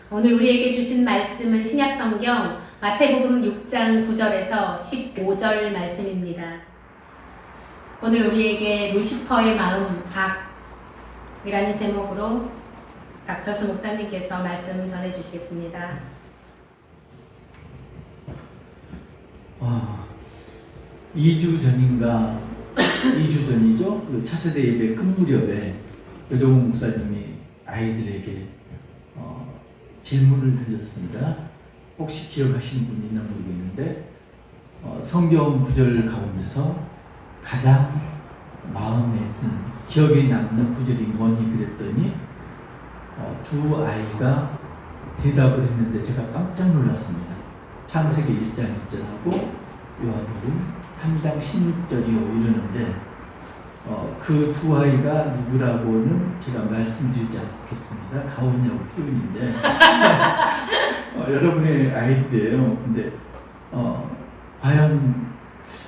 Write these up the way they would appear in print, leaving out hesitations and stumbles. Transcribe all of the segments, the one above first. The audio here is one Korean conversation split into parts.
오늘 우리에게 주신 말씀은 신약성경 마태복음 6장 9절에서 15절 말씀입니다. 오늘 우리에게 루시퍼의 마음 악이라는 제목으로 박철수 목사님께서 말씀 전해주시겠습니다. 2주 전인가 2주 전이죠. 그 차세대 예배 끝무렵에 여동훈 목사님이 아이들에게 질문을 드렸습니다. 혹시 기억하시는 분이 있나 모르겠는데 성경 구절 가운데서 가장 마음에 드는 기억에 남는 구절이 뭐니 그랬더니 두 아이가 대답을 했는데 제가 깜짝 놀랐습니다. 창세기 1장 1절하고 요한복음 3장 16절이요 이러는데 그 두 아이가 누구라고는 제가 말씀드리지 않겠습니다. 가온이하고 태윤인데 여러분의 아이들이에요. 근데 과연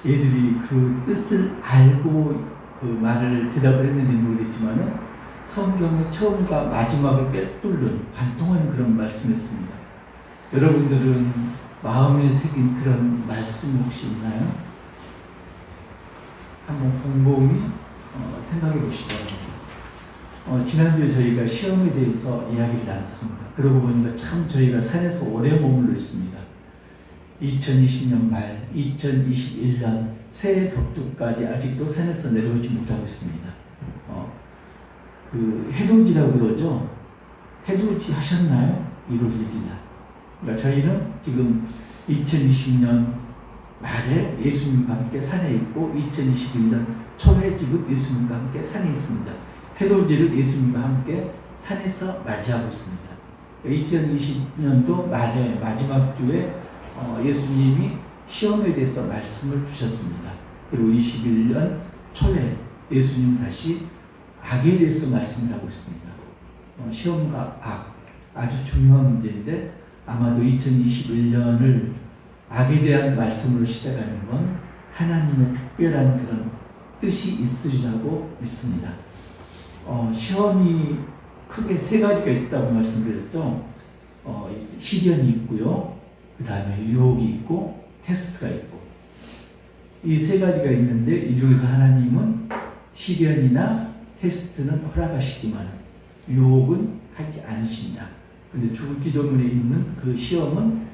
얘들이 그 뜻을 알고 그 말을 대답을 했는지 모르겠지만은 성경의 처음과 마지막을 꿰뚫는 관통하는 그런 말씀이었습니다. 여러분들은 마음에 새긴 그런 말씀 혹시 있나요? 한번 곰곰이 생각해 보시기 바랍니다. 지난주에 저희가 시험에 대해서 이야기를 나눴습니다. 그러고 보니까 참 저희가 산에서 오래 머물러 있습니다. 2020년 말, 2021년 새해 벽두까지 아직도 산에서 내려오지 못하고 있습니다. 그 해돋이라고 그러죠. 해돋이 하셨나요? 1월 1일날. 그러니까 저희는 지금 2020년 말에 예수님과 함께 산에 있고 2021년 초에 지금 예수님과 함께 산에 있습니다. 해돋이를 예수님과 함께 산에서 맞이하고 있습니다. 2020년도 말에 마지막 주에 예수님이 시험에 대해서 말씀을 주셨습니다. 그리고 21년 초에 예수님 다시 악에 대해서 말씀을 하고 있습니다. 시험과 악 아주 중요한 문제인데 아마도 2021년을 악에 대한 말씀으로 시작하는 건 하나님의 특별한 그런 뜻이 있으리라고 믿습니다. 시험이 크게 세 가지가 있다고 말씀드렸죠. 시련이 있고요. 그 다음에 유혹이 있고 테스트가 있고 이 세 가지가 있는데 이 중에서 하나님은 시련이나 테스트는 허락하시지만 유혹은 하지 않으신다. 근데 주기도문에 있는 그 시험은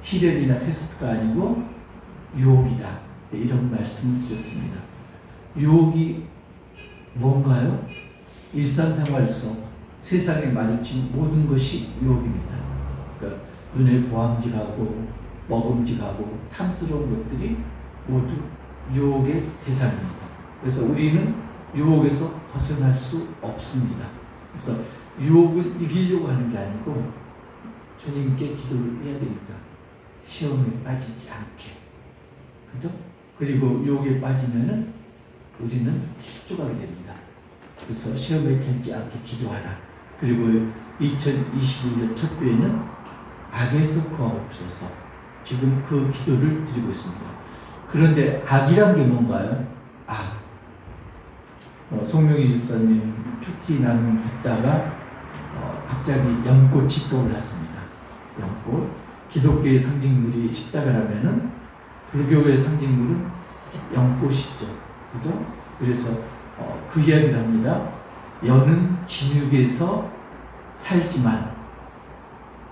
시련이나 테스트가 아니고 유혹이다. 네, 이런 말씀을 드렸습니다. 유혹이 뭔가요? 일상생활에서 세상에 마주친 모든 것이 유혹입니다. 그러니까 눈에 보암직하고 먹음직하고 탐스러운 것들이 모두 유혹의 대상입니다. 그래서 우리는 유혹에서 벗어날 수 없습니다. 그래서 유혹을 이기려고 하는 게 아니고 주님께 기도를 해야 됩니다. 시험에 빠지지 않게. 그죠? 그리고 유혹에 빠지면은 우리는 실족하게 됩니다. 그래서 시험에 들지 않게 기도하라. 그리고 2021년 첫 주에는 악에서 구하옵소서. 지금 그 기도를 드리고 있습니다. 그런데 악이란 게 뭔가요? 악. 송명희 집사님 큐티 나눔 듣다가 갑자기 연꽃이 떠올랐습니다. 연꽃. 기독교의 상징물이 십자가라면은 불교의 상징물은 연꽃이죠. 그죠? 그래서 그 이야기를 합니다. 연은 진흙에서 살지만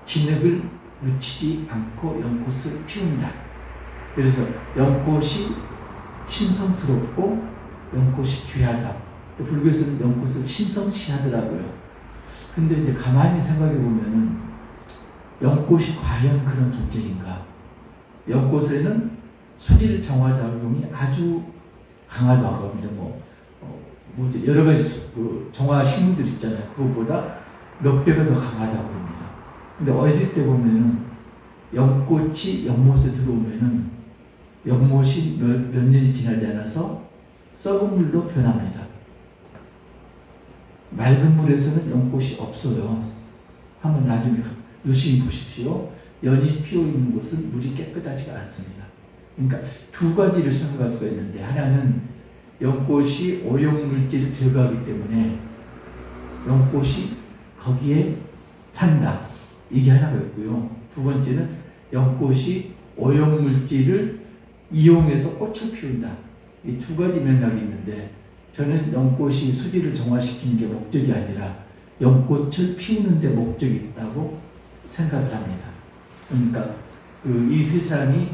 진흙을 묻히지 않고 연꽃을 피운다. 그래서 연꽃이 신성스럽고 연꽃이 귀하다. 불교에서는 연꽃을 신성시하더라고요. 근데 이제 가만히 생각해 보면은 연꽃이 과연 그런 존재인가? 연꽃에는 수질 정화작용이 아주 강하다고 합니다. 여러 가지 정화 식물들 있잖아요. 그것보다 몇 배가 더 강하다고 합니다. 근데 어릴 때 보면은 연꽃이 연못에 들어오면은 연못이 몇 년이 지나지 않아서 썩은 물로 변합니다. 맑은 물에서는 연꽃이 없어요. 한번 나중에 유심히 보십시오. 연이 피어 있는 곳은 물이 깨끗하지가 않습니다. 그러니까 두 가지를 생각할 수가 있는데 하나는 연꽃이 오염물질을 제거하기 때문에 연꽃이 거기에 산다. 이게 하나가 있고요. 두 번째는 연꽃이 오염물질을 이용해서 꽃을 피운다. 이 두 가지 맥락이 있는데 저는 연꽃이 수질을 정화시키는 게 목적이 아니라 연꽃을 피우는 데 목적이 있다고 생각을 합니다. 그러니까 이 세상이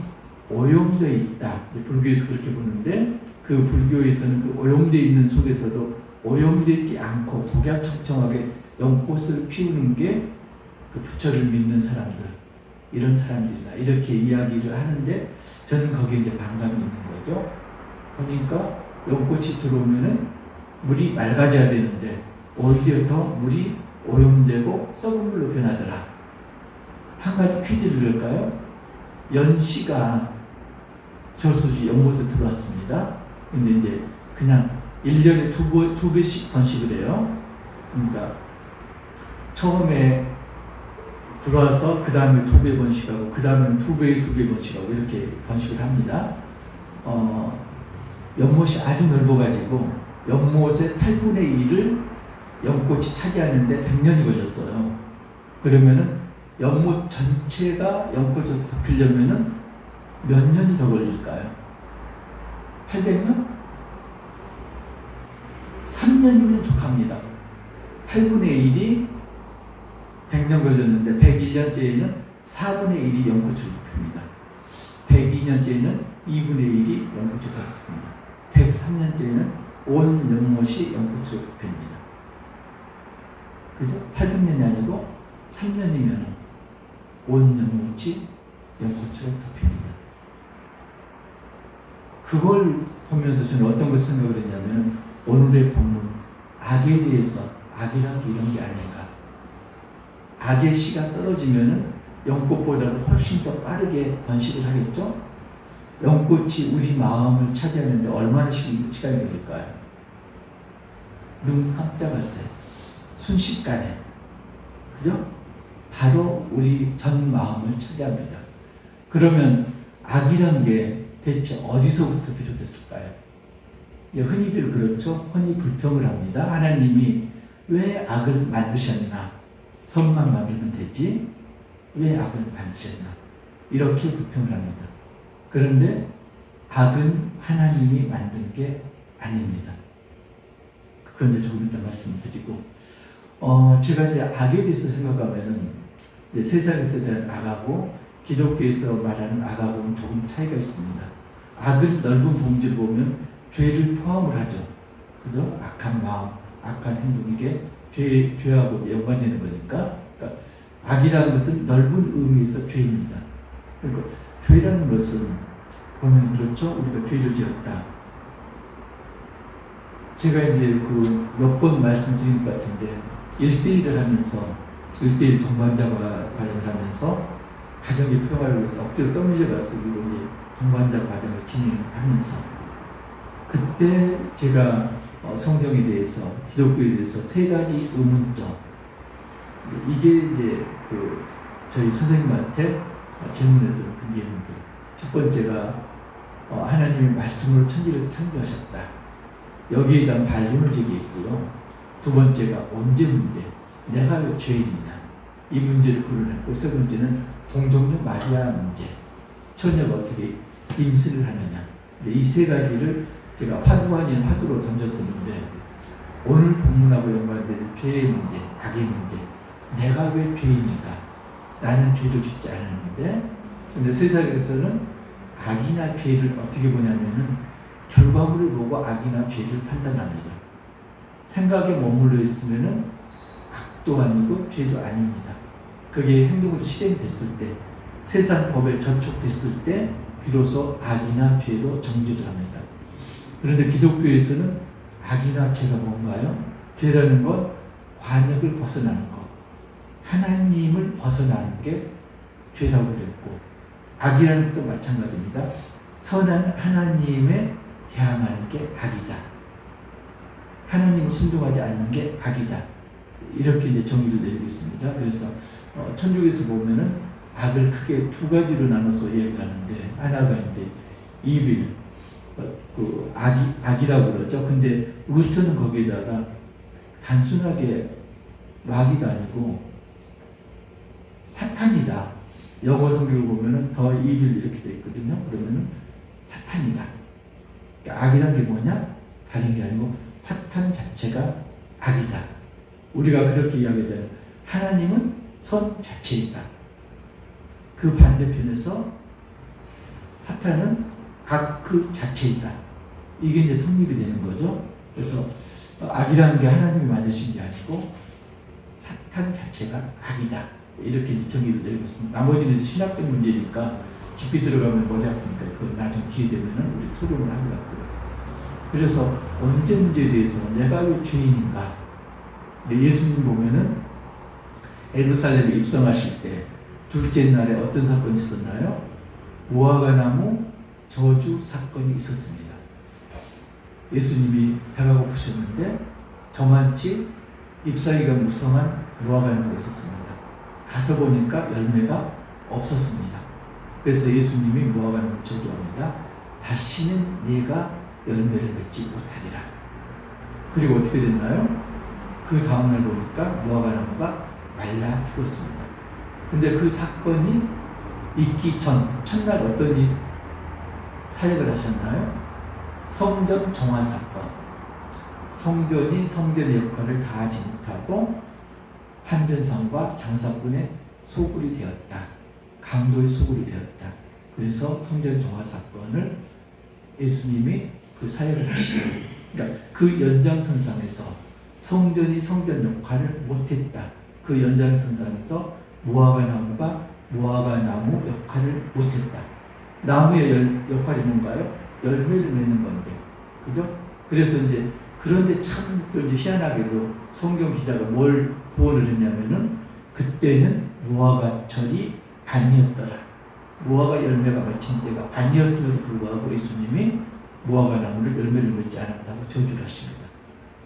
오염되어 있다. 불교에서 그렇게 보는데 그 불교에서는 그 오염되어 있는 속에서도 오염되지 않고 독야청청하게 연꽃을 피우는 게 그 부처를 믿는 사람들, 이런 사람들이다. 이렇게 이야기를 하는데 저는 거기에 이제 반감이 있는 거죠. 보니까 연꽃이 들어오면은 물이 맑아져야 되는데 오히려 더 물이 오염되고 썩은 물로 변하더라. 한 가지 퀴즈를 넣을까요? 연씨가 저수지 연못에 들어왔습니다. 근데 이제 그냥 1년에 두 배씩 번식을 해요. 그러니까 처음에 들어와서 그 다음에 2배 번식하고 그 다음에는 2배 번식하고 이렇게 번식을 합니다. 연못이 아주 넓어가지고 연못의 8분의 1을 연꽃이 차지하는데 100년이 걸렸어요. 그러면은 연못 전체가 연꽃으로 덮이려면은 몇 년이 더 걸릴까요? 800년? 3년이면 족합니다. 8분의 1이 100년 걸렸는데 101년째에는 4분의 1이 연꽃으로 덮입니다. 102년째에는 2분의 1이 연꽃으로 덮입니다. 103년째에는 온 연못이 연꽃으로 덮입니다. 그죠? 800년이 아니고 3년이면 온 연못이 연꽃으로 덮입니다. 그걸 보면서 저는 어떤 것을 생각을 했냐면 오늘의 본문 악에 대해서 악이란 게 이런 게 아닌가. 악의 씨가 떨어지면은 연꽃보다도 훨씬 더 빠르게 번식을 하겠죠? 연꽃이 우리 마음을 차지하는데 얼마나 시간이 걸릴까요? 눈 깜짝할 새, 순식간에, 그죠? 바로 우리 전 마음을 차지합니다. 그러면 악이란 게 대체 어디서부터 비롯됐을까요? 흔히들 그렇죠? 흔히 불평을 합니다. 하나님이 왜 악을 만드셨나? 선만 만들면 되지 왜 악을 만드셨나? 이렇게 불평을 합니다. 그런데 악은 하나님이 만든 게 아닙니다. 그건 이제 조금 이따 말씀드리고 제가 이제 악에 대해서 생각하면은 이제 세상에서 대한 악하고 기독교에서 말하는 악하고는 조금 차이가 있습니다. 악은 넓은 범주를 보면 죄를 포함을 하죠. 그죠? 악한 마음, 악한 행동, 이게 죄하고 연관되는 거니까. 그러니까 악이라는 것은 넓은 의미에서 죄입니다. 그러니까 죄라는 것은 보면 그렇죠. 우리가 죄를 지었다. 제가 이제 몇 번 말씀드린 것 같은데 1대1을 하면서 1대1 동반자 과정을 하면서 가정의 평화를 위해서 억지로 떠밀려갔어요. 그리고 이제 동반자 과정을 진행하면서 그때 제가 성경에 대해서 기독교에 대해서 3가지 의문점, 이게 이제 저희 선생님한테 질문했던 그 내용들. 첫 번째가 하나님의 말씀으로 천지를 창조하셨다. 여기에 대한 반론을 제기했고요. 두 번째가 언제 문제, 내가 왜 죄인이냐, 이 문제를 거론했고, 세 번째는 동정녀 마리아 문제, 처녀가 어떻게 임신을 하느냐. 이 3가지를 제가 화두 아닌 화두로 던졌었는데 오늘 본문하고 연관되는 죄의 문제, 악의 문제, 내가 왜 죄인인가? 나는 죄를 짓지 않았는데, 근데 세상에서는 악이나 죄를 어떻게 보냐면은 결과물을 보고 악이나 죄를 판단합니다. 생각에 머물러 있으면은 악도 아니고 죄도 아닙니다. 그게 행동으로 실행됐을 때, 세상 법에 저촉됐을 때 비로소 악이나 죄로 정죄를 합니다. 그런데 기독교에서는 악이나 죄가 뭔가요? 죄라는 건 관역을 벗어나는 것, 하나님을 벗어나는 게 죄라고 그랬고, 악이라는 것도 마찬가지입니다. 선한 하나님에 대항하는 게 악이다. 하나님을 순종하지 않는 게 악이다. 이렇게 이제 정의를 내리고 있습니다. 그래서 천주교에서 보면은 악을 크게 2가지로 나눠서 얘기를 하는데, 하나가 이제 이빌, 악이라고 그러죠. 근데 루터는 거기에다가 단순하게 마귀가 아니고 사탄이다. 영어 성경을 보면은 더 이빌 이렇게 되어 있거든요. 그러면은 사탄이다. 그러니까 악이란 게 뭐냐? 다른 게 아니고 사탄 자체가 악이다. 우리가 그렇게 이야기하잖아요. 하나님은 선 자체이다. 그 반대편에서 사탄은 악 그 자체이다. 이게 이제 성립이 되는 거죠. 그래서 악이라는 게 하나님이 만드신 게 아니고 사탄 자체가 악이다. 이렇게 정의를 내리고 있습니다. 나머지는 신학적 문제니까 깊이 들어가면 머리 아프니까 그 나중 기회 되면은 우리 토론을 하려고요. 그래서 언제 문제에 대해서 내가 왜 죄인인가? 예수님 보면은 예루살렘에 입성하실 때 둘째 날에 어떤 사건이 있었나요? 무화과나무 저주 사건이 있었습니다. 예수님이 배가 고프셨는데 저만치 잎사귀가 무성한 무화과나무가 있었습니다. 가서 보니까 열매가 없었습니다. 그래서 예수님이 무화과나무를 저주합니다. 다시는 네가 열매를 맺지 못하리라. 그리고 어떻게 됐나요? 그 다음날 보니까 무화과나무가 말라 죽었습니다. 근데 그 사건이 있기 전 첫날 어떤 사역을 하셨나요? 성전 정화 사건. 성전이 성전의 역할을 다하지 못하고 한전성과 장사꾼의 소굴이 되었다. 강도의 소굴이 되었다. 그래서 성전 정화 사건을 예수님이 그 사역을 하시고, 그러니까 그 연장선상에서 성전이 성전 역할을 못했다. 그 연장선상에서 무화과나무가 무화과나무 역할을 못했다. 나무의 역할이 뭔가요? 열매를 맺는 건데, 그죠? 그래서 이제 그런데 참 또 이제 희한하게도 성경 기자가 뭘 구원을 했냐면은 그때는 무화과철이 아니었더라. 무화과 열매가 맺힌 때가 아니었음에도 불구하고 예수님이 무화과나무를 열매를 맺지 않았다고 저주를 하십니다.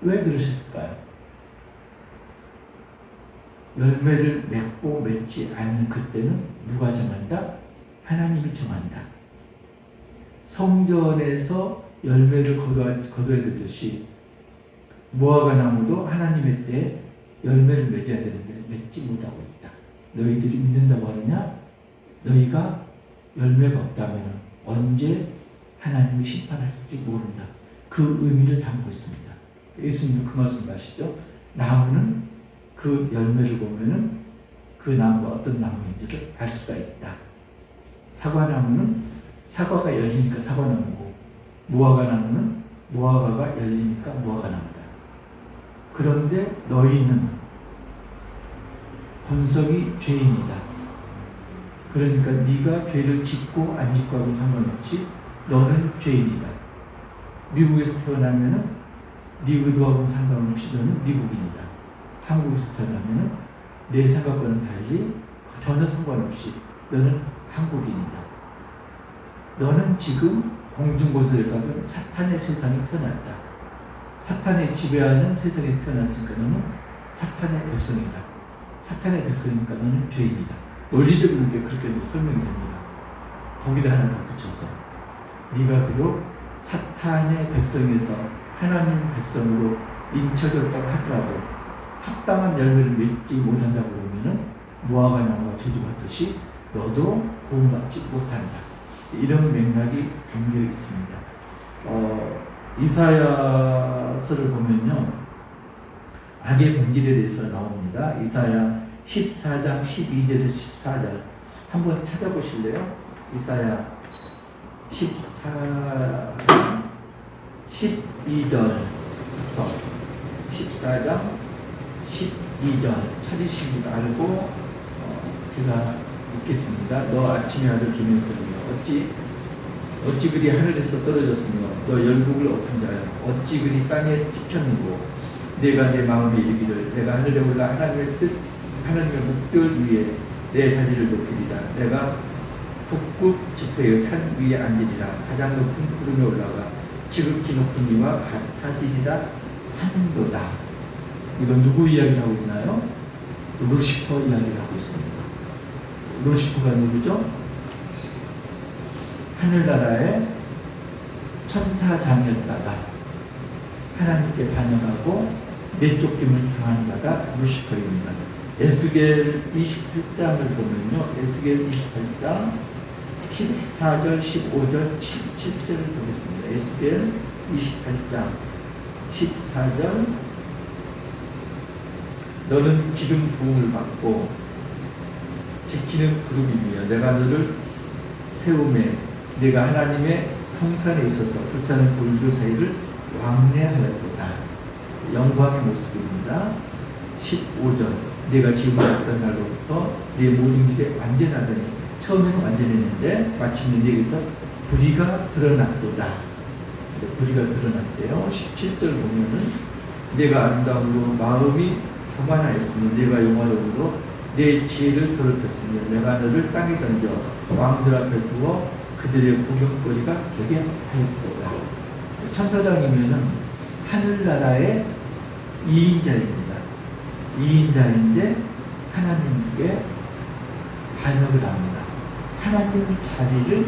왜 그러셨을까요? 열매를 맺고 맺지 않는 그때는 누가 정한다? 하나님이 정한다. 성전에서 열매를 거둬야 되듯이 무화과나무도 하나님의 때에 열매를 맺어야 되는데 맺지 못하고 있다. 너희들이 믿는다고 하느냐? 너희가 열매가 없다면 언제 하나님이 심판할지 모른다. 그 의미를 담고 있습니다. 예수님도 그 말씀 하시죠. 나무는 그 열매를 보면은 그 나무가 어떤 나무인지를 알 수가 있다. 사과나무는 사과가 열리니까 사과나무고, 무화과나무는 무화과가 열리니까 무화과나무다. 그런데 너희는 본성이 죄인이다. 그러니까 네가 죄를 짓고 안 짓고 하고는 상관없이 너는 죄인이다. 미국에서 태어나면은 네 의도하고는 상관없이 너는 미국인이다. 한국에서 태어나면은 내 생각과는 달리 전혀 상관없이 너는 한국인이다. 너는 지금 공중곳을 가던 사탄의 세상에 태어났다. 사탄의 지배하는 세상에 태어났으니까 너는 사탄의 백성이다. 사탄의 백성이니까 너는 죄인이다. 논리적으로 그렇게 설명이 됩니다. 거기다 하나 더 붙여서 네가 비록 사탄의 백성에서 하나님 백성으로 인쳐졌다고 하더라도 합당한 열매를 맺지 못한다고 그러면은 무화과나무가 저주받듯이 너도 구원받지 못한다. 이런 맥락이 담겨 있습니다. 이사야서를 보면요, 악의 본질에 대해서 나옵니다. 이사야 14장 12절에서 14절 한번 찾아보실래요? 이사야 14장 12절부터 14장 12절 찾으신 줄 알고 제가 읽겠습니다. 너 아침의 아들 김영석이여 어찌 그리 하늘에서 떨어졌으며 너 열국을 엎은 자여 어찌 그리 땅에 찍혔는고 내가 내 마음에 이르기를 내가 하늘에 올라 하나님의 뜻 하나님의 목별 위에 내 자리를 높이리라. 내가 북극 지폐의 산 위에 앉으리라. 가장 높은 구름에 올라가 지극히 높은 이와 같아지리라 하는도다. 이건 누구 이야기를 하고 있나요? 루시퍼 이야기를 하고 있습니다. 루시퍼가 누구죠? 하늘나라의 천사장이었다가 하나님께 반역하고 내쫓김을 당한 자가 루시퍼입니다. 에스겔 28장을 보면요. 에스겔 28장 14절, 15절, 17절을 보겠습니다. 에스겔 28장 14절 너는 기름 부음을 받고 지키는 그룹이며 내가 너를 세우매 내가 하나님의 성산에 있어서 불타는 불교 사이를 왕래하였도다. 영광의 모습입니다. 15절 내가 지음받았던 날로부터 네 모든 일에 완전하더니 처음에는 완전했는데 마침내 네게서 불의가 드러났도다. 불의가 드러났대요. 17절 보면은 내가 아름다움으로 마음이 교만하였으며 내가 영화로움으로 내 지혜를 더럽혔으며 내가 너를 땅에 던져 왕들 앞에 두어 그들의 구경거리가 되게 하였도다. 천사장이면은 하늘나라의 2인자입니다. 2인자인데 하나님께 반역을 합니다. 하나님 자리를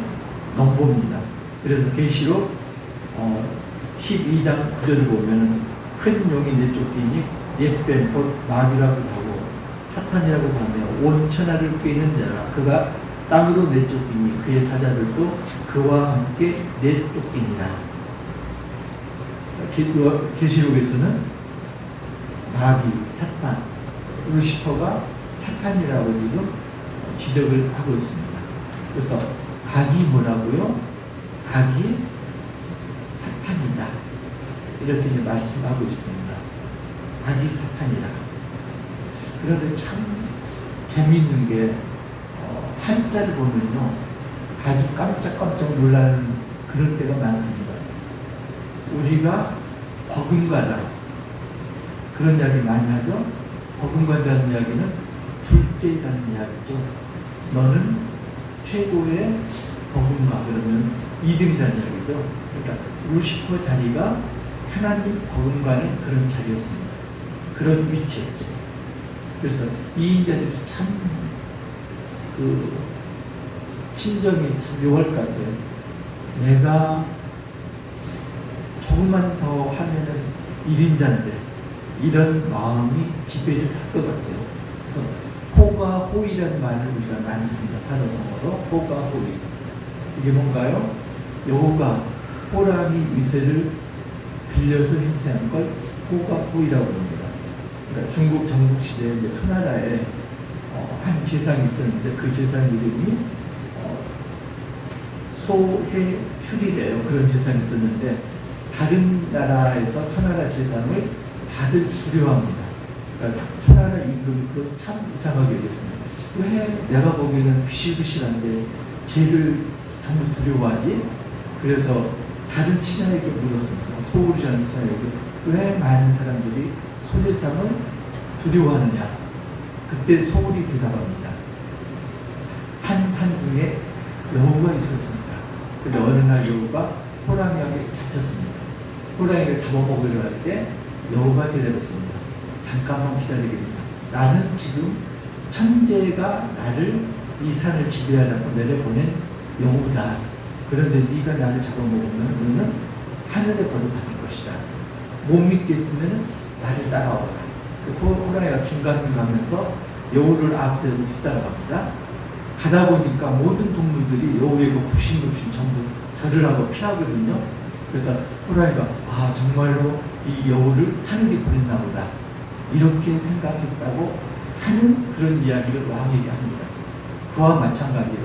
넘봅니다. 그래서 계시록 12장 9절을 보면 큰 용이 내쫓기니 옛뱀 곧 마귀라고 하고 사탄이라고 하며 온 천하를 꿰는 자라 그가 땅으로 내쫓기니 그의 사자들도 그와 함께 내쫓기니라. 계시록에서는 마귀, 사탄, 루시퍼가 사탄이라고 지금 지적을 하고 있습니다. 그래서 악이 뭐라고요? 악이 사탄이다. 이렇게 이제 말씀하고 있습니다. 악이 사탄이다. 그런데 참 재미있는 게 한자를 보면요. 아주 깜짝깜짝 놀라는 그런 때가 많습니다. 우리가 버금가다. 그런 이야기 많이 하죠. 버금간다는 이야기는 둘째라는 이야기죠. 너는 최고의 버금가 그러면 2등이라는 이야기죠. 그러니까 루시퍼 자리가 하나님 버금가는 그런 자리였습니다. 그런 위치였죠. 그래서 이 인자들이 참 심정이 참 묘할 것 같아요. 내가 조금만 더 하면은 1인자인데 이런 마음이 지배를 할 것 같아요. 그래서 호가 호이라는 말을 우리가 많이 씁니다. 사자성어로 호가 호이. 이게 뭔가요? 여호가 호랑이 위세를 빌려서 행세한 걸 호가 호이라고 합니다. 그러니까 중국 전국시대에 이제 초나라에 한 제상이 있었는데 그 제상 이름이 소해휴리래요. 그런 제상이 있었는데 다른 나라에서 초나라 제상을 다들 두려워합니다. 그러니까 초나라 임금이 그거 참 이상하게 여겼습니다. 왜 내가 보기에는 비실비실한데 쟤를 전부 두려워하지? 그래서 다른 신하에게 물었습니다. 소울이라는 신하에게 왜 많은 사람들이 소제상을 두려워하느냐? 그때 소울이 대답합니다. 한 산중에 여우가 있었습니다. 근데 어느 날 여우가 호랑이에게 잡혔습니다. 호랑이가 잡아먹으려 할 때 여우가 대답했습니다. 잠깐만 기다리겠다. 나는 지금 천재가 나를 이 산을 지배하려고 내려보낸 여우다. 그런데 네가 나를 잡아먹으면 너는 하늘에 벌을 받을 것이다. 못 믿겠으면 나를 따라오라. 그 호랑이가 긴가민가하면서 여우를 앞세우고 뒤따라갑니다. 가다 보니까 모든 동물들이 여우에게 굽신굽신 전부 절을 하고 피하거든요. 그래서 호랑이가 정말로 이 여우를 하늘이 보냈나 보다 이렇게 생각했다고 하는 그런 이야기를 왕에게 합니다. 그와 마찬가지로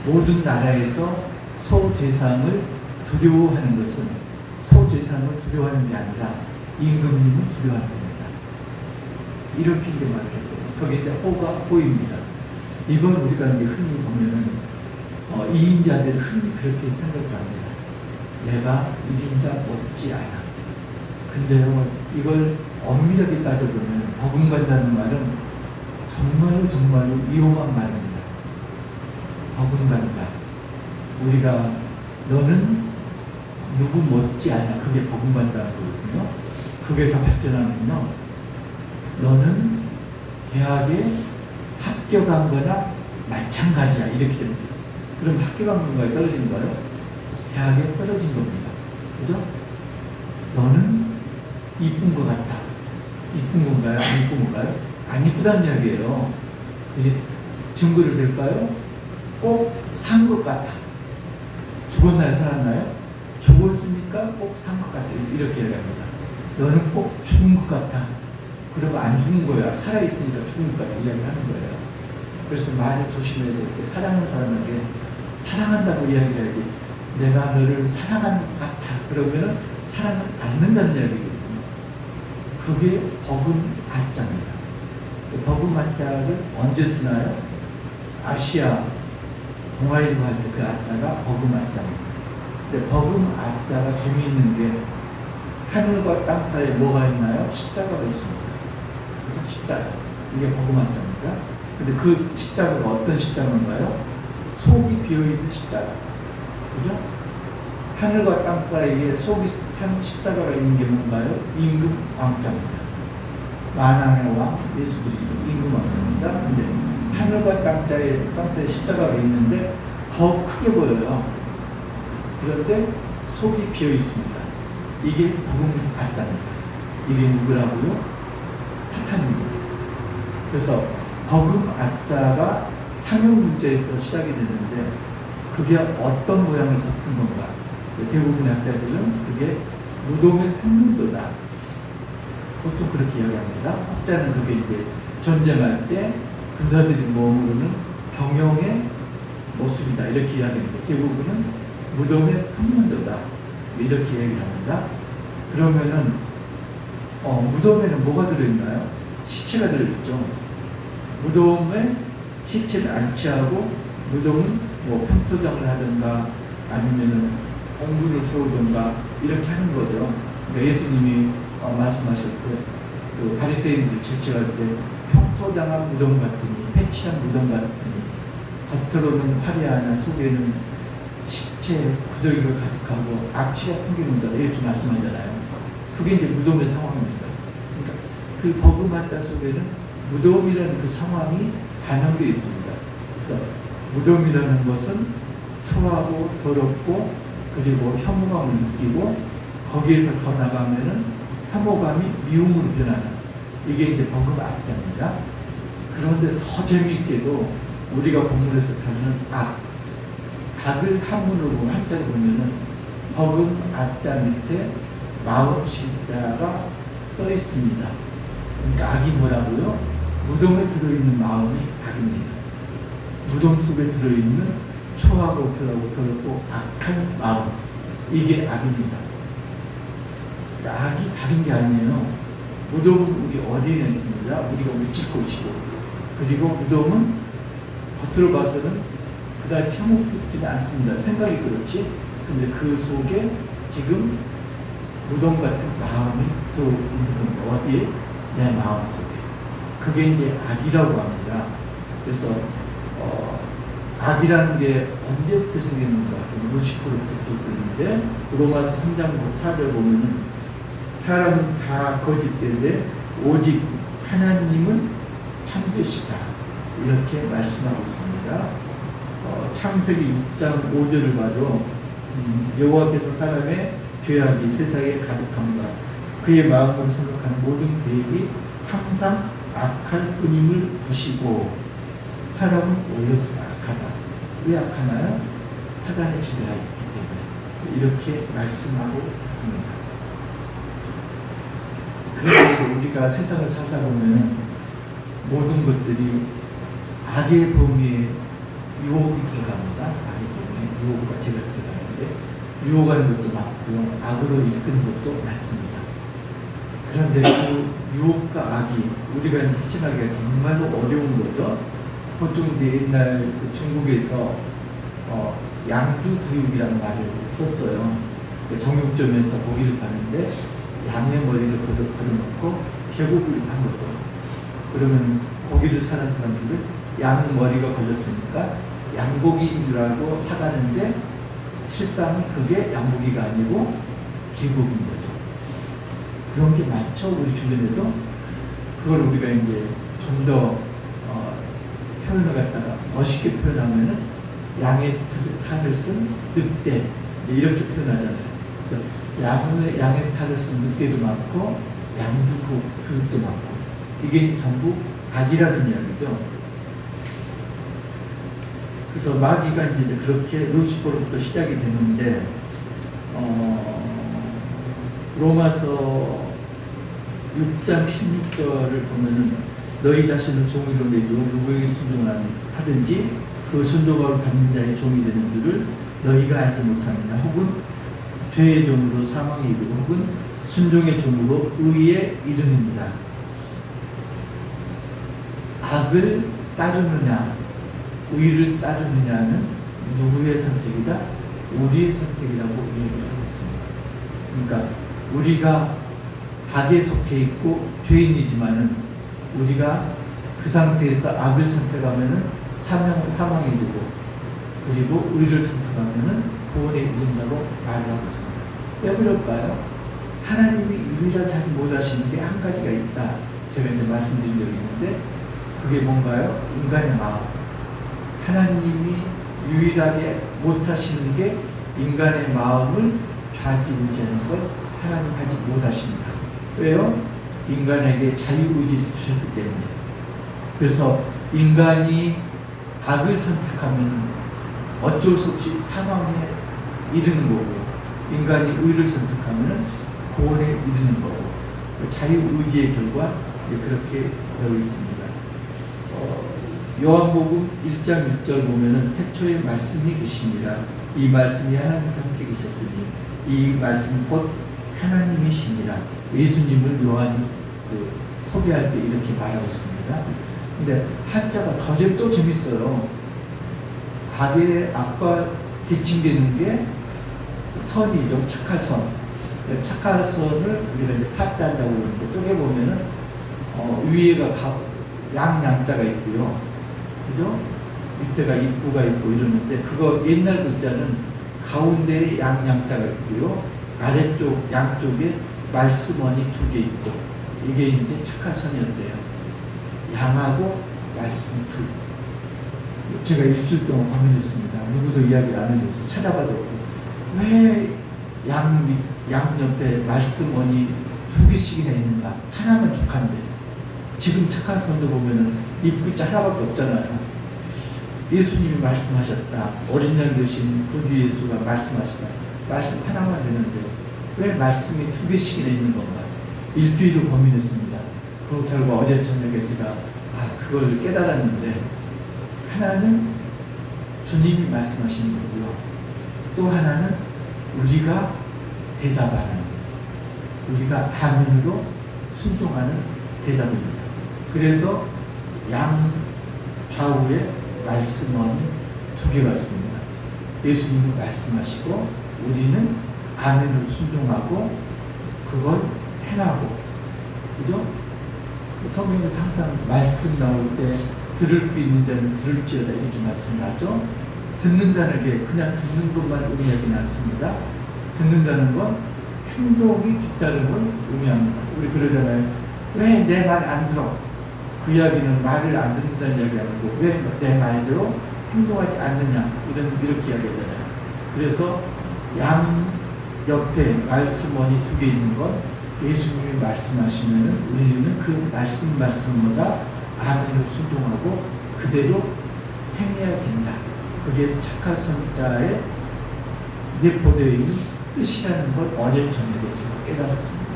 모든 나라에서 소제상을 두려워하는 것은 소제상을 두려워하는 게 아니라 임금님을 두려워하는 겁니다. 이렇게 이제 말을 했거든요. 거기에 이제 호가 호입니다. 이걸 우리가 이제 흔히 보면은 2인자들은 흔히 그렇게 생각합니다. 내가 1인자 못지 않아. 근데요, 이걸 엄밀하게 따져보면 버금간다는 말은 정말로 위험한 말입니다. 버금간다. 우리가 너는 누구 못지 않아. 그게 버금간다는 거거든요. 그게 더 발전하면요. 너는 대학에 합격한 거나 마찬가지야. 이렇게 됩니다. 그럼 합격한 건가요? 떨어진 거요? 대학에 떨어진 겁니다. 그죠? 너는 이쁜 것 같다. 이쁜 건가요? 안 이쁜 건가요? 안 이쁘다는 이야기예요. 이제 증거를 댈까요? 꼭 산 것 같아. 죽었나요? 살았나요? 죽었으니까 꼭 산 것 같아. 이렇게 얘기합니다. 너는 꼭 죽은 것 같아. 그리고 안 죽은 거야. 살아있으니까 죽은 것 같아. 이야기하는 거예요. 그래서 말을 조심해야 될 때 사랑하는 사람에게 사랑한다고 이야기해야지 내가 너를 사랑하는 것 같아. 그러면은 사랑을 않는다는 이야기거든요. 그게 버금 아자입니다. 그 버금 아자를 언제 쓰나요? 아시아 동아일보 할 때 그 아자가 버금 아자입니다. 근데 버금 아자가 재미있는 게 하늘과 땅 사이에 뭐가 있나요? 십자가가 있습니다. 그죠? 십자가. 이게 버금 아자입니다. 근데 그 십자가가 어떤 십자가인가요? 속이 비어있는 십자가. 그죠? 하늘과 땅 사이에 속이 산 십자가가 있는 게 뭔가요? 임금 왕자입니다. 만왕의 왕 예수 그리스도 임금 왕자입니다. 근데 하늘과 땅 사이에 십자가가 있는데 더 크게 보여요. 그런데 속이 비어 있습니다. 이게 복음 가짜입니다. 이게 누구라고요? 사탄입니다. 그래서 복음 아자가 상용문자에서 시작이 되는데 그게 어떤 모양을 갖는 건가? 대부분의 학자들은 그게 무덤의 평문도다. 보통 그렇게 이야기합니다. 학자는 그게 이제 전쟁할 때 군사들이 머무르는 병영의 모습이다. 이렇게 이야기합니다. 대부분은 무덤의 평문도다. 이렇게 얘기를 합니다. 그러면은 무덤에는 뭐가 들어있나요? 시체가 들어있죠. 무덤에 시체를 안치하고 무덤은 뭐 평토장을 하든가 아니면은 공구를 세우든가 이렇게 하는 거죠. 그러니까 예수님이 말씀하셨고 그 바리새인들 질책할 때 평토장한 무덤 같으니 패치한 무덤 같으니 겉으로는 화려하나 속에는 시체 구더기가 가득하고 악취가 풍기는다 이렇게 말씀하잖아요. 그게 이제 무덤의 상황입니다. 그러니까 그 버그마자 속에는 무덤이라는 그 상황이 반영되어 있습니다. 그래서 무덤이라는 것은 초하고 더럽고 그리고 혐오감을 느끼고 거기에서 더 나가면은 혐오감이 미움으로 변하는 이게 이제 버그마자입니다. 그런데 더 재미있게도 우리가 본문에서 다루는 악을 한문으로 한자로 보면은 버금 아자 밑에 마음 십자가 써 있습니다. 그러니까 악이 뭐라고요? 무덤에 들어있는 마음이 악입니다. 무덤 속에 들어있는 초하고 더럽고 악한 마음 이게 악입니다. 그러니까 악이 다른 게 아니에요. 무덤은 우리 어디에 냈습니다. 우리가 묻힐 곳이고 그리고 무덤은 겉으로 봐서는 그다지 혐오스럽지는 않습니다. 생각이 그렇지. 근데 그 속에 지금 무덤 같은 마음이 들어있는 겁니다. 어디에? 내 마음 속에. 그게 이제 악이라고 합니다. 그래서 악이라는 게 언제부터 생겼는가? 루시퍼로부터 있는데 로마서 3장 4절 보면은 사람은 다 거짓되되 오직 하나님은 참되시다. 이렇게 말씀하고 있습니다. 창세기 6장 5절을 봐도 여호와께서 사람의 죄악이 세상에 가득함과 그의 마음을 생각하는 모든 계획이 항상 악할 뿐임을 보시고 사람은 원래부터 악하다. 왜 악하나요? 사단의 지배가 있기 때문에 이렇게 말씀하고 있습니다. 그런데 우리가 세상을 살다 보면 모든 것들이 악의 범위에 유혹이 들어갑니다. 악의 범위에 유혹과 죄가 들어가는데 유혹하는 것도 많고요. 악으로 이끄는 것도 많습니다. 그런데 그 유혹과 악이 우리가 실천하기가 정말로 어려운 거죠. 보통 이제 옛날 그 중국에서 양두구육이라는 말을 썼어요. 정육점에서 고기를 파는데 양의 머리를 걸어놓고 개고기를 판 거죠. 그러면 고기를 사는 사람들은 양 머리가 걸렸으니까 양고기인 줄 알고 사가는데 실상은 그게 양고기가 아니고 개고기인 거죠. 그런 게 많죠. 우리 주변에도. 그걸 우리가 이제 좀 더 표현을 갖다가 멋있게 표현하면은 양의 탈을 쓴 늑대 이렇게 표현하잖아요. 양의 탈을 쓴 늑대도 많고 양두구육도 많고 이게 전부 악이라는 이야기죠. 그래서 마귀가 이제 그렇게 루시퍼로부터 시작이 됐는데, 로마서 6장 16절을 보면은 너희 자신을 종이로 내줘 누구에게 순종하든지 그 순종을 받는 자의 종이 되는 줄을 너희가 알지 못하느냐. 혹은 죄의 종으로 사망에 이르고 혹은 순종의 종으로 의에 이르느니라. 악을 따르느냐 의를 따르느냐는 누구의 선택이다? 우리의 선택이라고 얘기를 하고 있습니다. 그러니까 우리가 악에 속해 있고 죄인이지만은 우리가 그 상태에서 악을 선택하면은 사망에 이르고 그리고 의를 선택하면은 구원에 이른다고 말을 하고 있습니다. 왜 그럴까요? 하나님이 유일하게 하지 못하시는 게 한 가지가 있다. 제가 이제 말씀드린 적이 있는데 그게 뭔가요? 인간의 마음. 하나님이 유일하게 못하시는 게 인간의 마음을 좌지우지하는 걸 하나님 하지 못하십니다. 왜요? 인간에게 자유의지를 주셨기 때문에. 그래서 인간이 악을 선택하면 어쩔 수 없이 사망에 이르는 거고, 인간이 의를 선택하면 구원에 이르는 거고, 자유의지의 결과 그렇게 되어 있습니다. 요한복음 1장 1절 보면은 태초에 말씀이 계시니라. 이 말씀이 하나님과 함께 계셨으니 이 말씀 곧 하나님이시니라. 예수님을 요한이 소개할 때 이렇게 말하고 있습니다. 근데 한자가 또 재밌어요. 악과 대칭되는 게 선이죠. 착할 선. 착할 선을 우리가 이제 타자라고 그러는데 쪼개보면은 위에가 양자가 있고요. 그죠? 밑에가 입구가 있고 이러는데 그거 옛날 글자는 가운데에 양자가 있고요. 아래쪽 양쪽에 말씀원이 2개 있고 이게 이제 착한 선이었대요. 양하고 말씀 둘. 제가 일주일 동안 고민했습니다. 누구도 이야기를 안 해줘서 찾아봐도 왜 양 옆에 말씀원이 2개씩이나 있는가? 하나만 족한데 지금 착한 선도 보면은 입구자 하나밖에 없잖아요. 예수님이 말씀하셨다. 어린 양 되신 구주 예수가 말씀하시다. 말씀 하나만 되는데 왜 말씀이 2개씩이나 있는 건가? 일주일을 고민했습니다. 그 결과 어제 저녁에 제가 그걸 깨달았는데 하나는 주님이 말씀하시는 거고요. 또 하나는 우리가 대답하는, 우리가 아멘으로 순종하는 대답입니다. 그래서 양 좌우에 말씀원이 2개가 있습니다. 예수님이 말씀하시고 우리는 아멘으로 순종하고 그걸 행하고, 그죠? 성경에서 항상 말씀 나올 때 들을 수 있는 자는 들을지어다 이렇게 말씀하죠. 듣는다는 게 그냥 듣는 것만 의미하지는 않습니다. 듣는다는 건 행동이 뒤따른 걸 의미합니다. 우리 그러잖아요. 왜 내 말 안 들어? 그 이야기는 말을 안 듣는다는 이야기 아니고 왜 내 말대로 행동하지 않느냐 이렇게 이야기하잖아요. 그래서 양 옆에 말씀원이 2개 있는 건 예수님이 말씀하시면 우리는 그 말씀마다 아멘으로 순종하고 그대로 행해야 된다. 그게 착한 선자의 내포되어 있는 뜻이라는 걸 어제 저녁에 제가 깨달았습니다.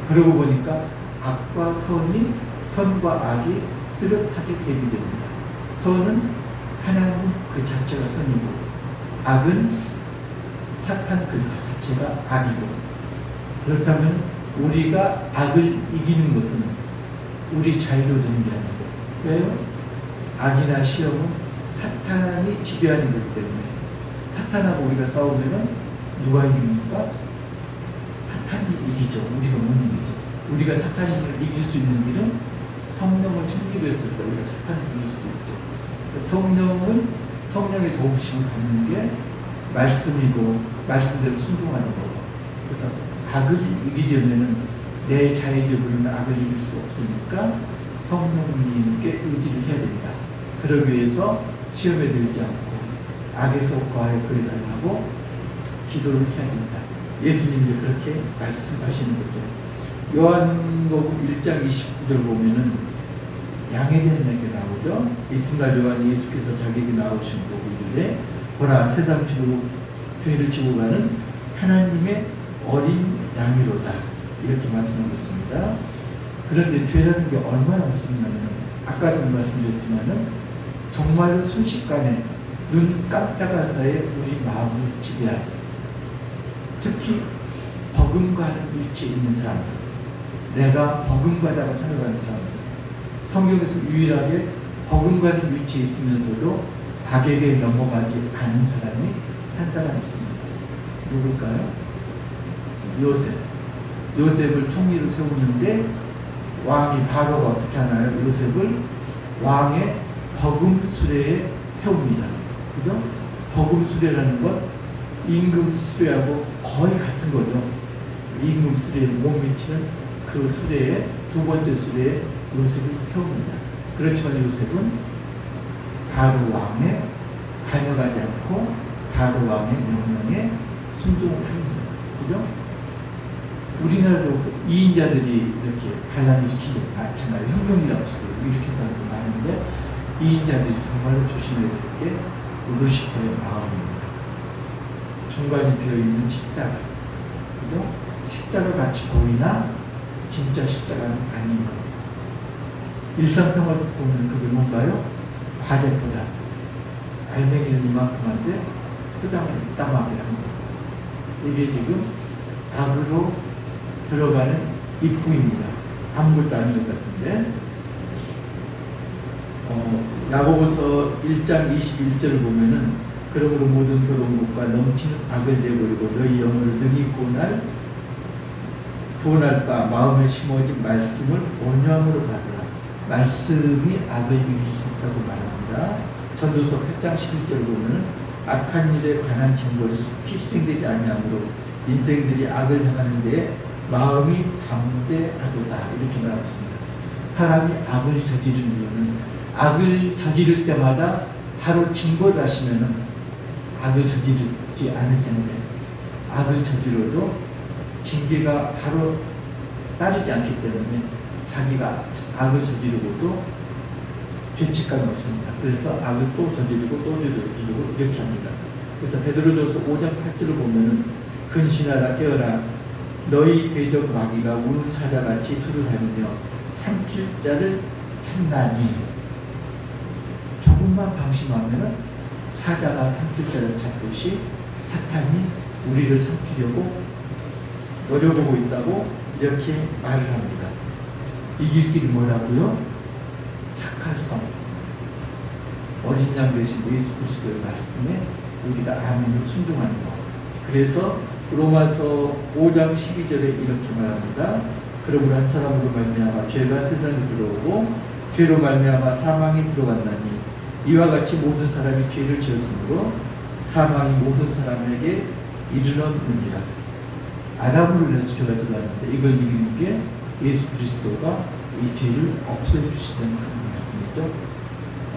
그러고 보니까 악과 선과 악이 뚜렷하게 대비됩니다. 선은 하나님 그 자체가 선이고 악은 사탄 그 자체가 악이고, 그렇다면 우리가 악을 이기는 것은 우리 자유로 되는 게 아니고, 왜요? 악이나 시험은 사탄이 지배하는 거기 때문에 사탄하고 우리가 싸우면 누가 이깁니까? 사탄이 이기죠. 우리가 못 이기죠. 우리가 사탄을 이길 수 있는 길은 성령을 챙기고 했을 때 우리가 사탄을 이길 수 있죠. 성령의 도우심을 받는 게 말씀이고 말씀대로 순종하는 거고, 그래서 악을 이기려면 내 자의적으로는 악을 이길 수 없으니까 성령님께 의지를 해야 된다. 그러기 위해서 시험에 들지 않고 악에서 구하여 그리달라고 기도를 해야 된다. 예수님이 그렇게 말씀하시는 거죠. 요한복음 1장 29절 보면은 양에 대한 얘기가 나오죠. 이튿날 요한이 예수께서 자기에게 나오신 보고 이르되 보라 세상 지고 죄를 지고 가는 하나님의 어린 양이로다 이렇게 말씀하고 있습니다. 그런데 죄라는 게 얼마나 무섭냐면 아까도 말씀드렸지만은 정말로 순식간에 눈 깜짝할 사이에 우리 마음을 지배하죠. 특히 버금가는 위치에 있는 사람들, 내가 버금가다고 생각하는 사람들, 성경에서 유일하게 버금가는 위치에 있으면서도 악에게 넘어가지 않은 사람이 한 사람 있습니다. 누굴까요? 요셉. 요셉을 총리로 세우는데 왕이 바로가 어떻게 하나요? 요셉을 왕의 버금 수레에 태웁니다. 그죠? 버금 수레라는 건 임금 수레하고 거의 같은 거죠. 임금 수레에 못 미치는 그 수레에 두 번째 수레에 요셉을 태웁니다. 그렇지만 요셉은 바로 왕에 반역하지 않고 바로 왕의 명령에 순종을 합니다. 그죠? 우리나라도 이인자들이 이렇게 반란 일으키지 않잖아요. 혁명이라고 있어요. 일으킨 사람도 많은데 이인자들이 정말로 조심해야 될 게 루시퍼의 마음입니다. 중간에 비어있는 십자가. 그죠? 십자가 같이 보이나 진짜 십자가는 아닌 것. 일상생활에서 보면 그게 뭔가요? 과대포장. 알맹이는 이만큼한데 포장을 이따만하게 합니다. 이게 지금 악으로 들어가는 입구입니다. 아무것도 아닌 것 같은데 야고보서 1장 21절을 보면은 그러므로 모든 더러움과 넘치는 악을 내버리고 너희 영혼을 능히 구원할 바 마음에 심어진 말씀을 온유함으로 받으라. 말씀이 악을 이길 수 있다고 말합니다. 전도서 8장 11절을 보면은 악한 일에 관한 증거를 속히 실행되지 아니하므로 인생들이 악을 향하는 데 마음이 담대하도다 이렇게 말하고 있습니다. 사람이 악을 저지르는 이유는 악을 저지를 때마다 바로 징벌을 하시면은 악을 저지르지 않을 텐데 악을 저지러도 징계가 바로 따르지 않기 때문에 자기가 악을 저지르고도 죄책감이 없습니다. 그래서 악을 또 저지르고 또 저지르고 이렇게 합니다. 그래서 베드로전서 5장 8절을 보면은 근신하라 깨어라 너희 대적 마귀가 우는 사자같이 두루다니며 삼킬 자를 찾나니. 조금만 방심하면은 사자가 삼킬 자를 찾듯이 사탄이 우리를 삼키려고 노려보고 있다고 이렇게 말을 합니다. 이길 길이 뭐라고요? 착한 성, 어린 양 대신 예수 그리스도의 말씀에 우리가 아멘을 순종하는 것. 그래서 로마서 5장 12절에 이렇게 말합니다. 그러므로 한 사람으로 말미암아 죄가 세상에 들어오고 죄로 말미암아 사망이 들어갔나니 이와 같이 모든 사람이 죄를 지었으므로 사망이 모든 사람에게 이르렀느니라. 아담으로 인해서 죄가 들어왔는데 이걸 이기는 게 예수 그리스도가 이 죄를 없애주시는 그런 말씀이죠.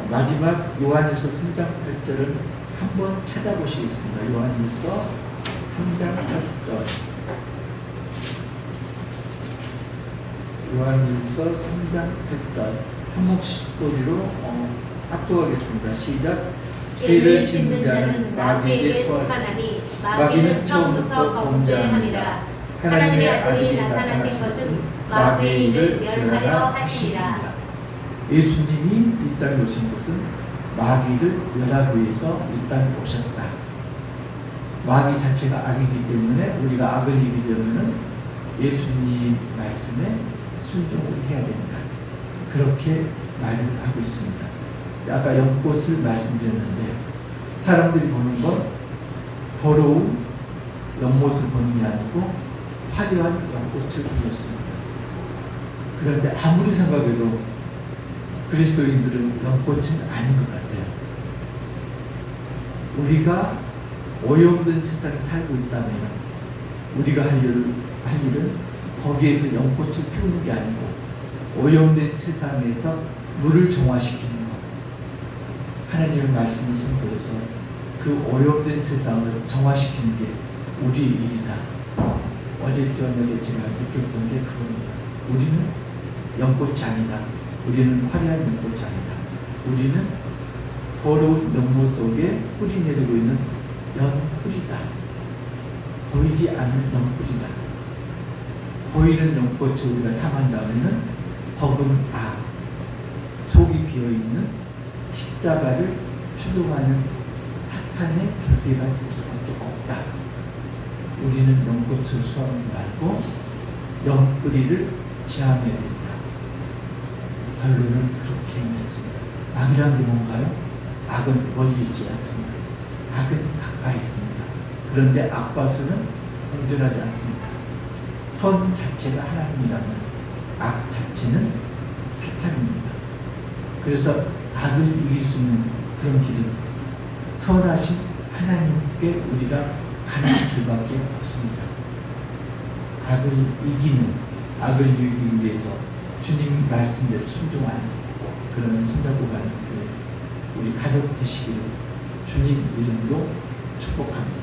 마지막 요한일서 3장 8절을 한번 찾아보시겠습니다. 요한일서 3장 8절. 요한일서 3장 8절 한 목소리로 합독하겠습니다. 시작. 죄를 짓는 자는 마귀에게 속하나니 마귀는 처음부터 범죄함이라. 하나님의 아들이 나타나신 것은 마귀의 일을 멸하려 하시니라. 예수님이 이 땅에 오신 것은 마귀를 멸하기 위해서 이 땅에 오셨다. 마귀 자체가 악이기 때문에 우리가 악을 이기려면 예수님 말씀에 순종을 해야 된다. 그렇게 말을 하고 있습니다. 아까 연꽃을 말씀드렸는데 사람들이 보는 건 더러운 연못을 보는 게 아니고 화려한 연꽃을 보였습니다. 그런데 아무리 생각해도 그리스도인들은 연꽃은 아닌 것 같아요. 우리가 오염된 세상에 살고 있다면 우리가 할 일은 거기에서 연꽃을 피우는 게 아니고 오염된 세상에서 물을 정화시키는 것. 하나님의 말씀을 선포해서 그 오염된 세상을 정화시키는 게 우리의 일이다. 어제 저녁에 제가 느꼈던 게 그겁니다. 우리는 연꽃이 아니다. 우리는 화려한 연꽃이 아니다. 우리는 더러운 연못 속에 뿌리 내리고 있는 연뿌리다. 보이지 않는 연뿌리다. 보이는 연꽃을 우리가 탐한다면 버금 악, 속이 비어있는 십자가를 추종하는 사탄의 결계가 될 수밖에 없다. 우리는 연꽃을 수확하지 말고 연뿌리를 지향해야 된다. 결론은 그렇게 했습니다. 악이란 게 뭔가요? 악은 멀리 있지 않습니다. 악은 가까이 있습니다. 그런데 악과 선은 공존하지 않습니다. 선 자체가 하나님이라면 악 자체는 사탄입니다. 그래서 악을 이길 수 있는 그런 길은 선하신 하나님께 우리가 가는 길밖에 없습니다. 악을 이기기 위해서 주님 말씀대로 순종하는 그런 손잡고 가는 우리 가족 되시기를 주님 이름으로 축복합니다.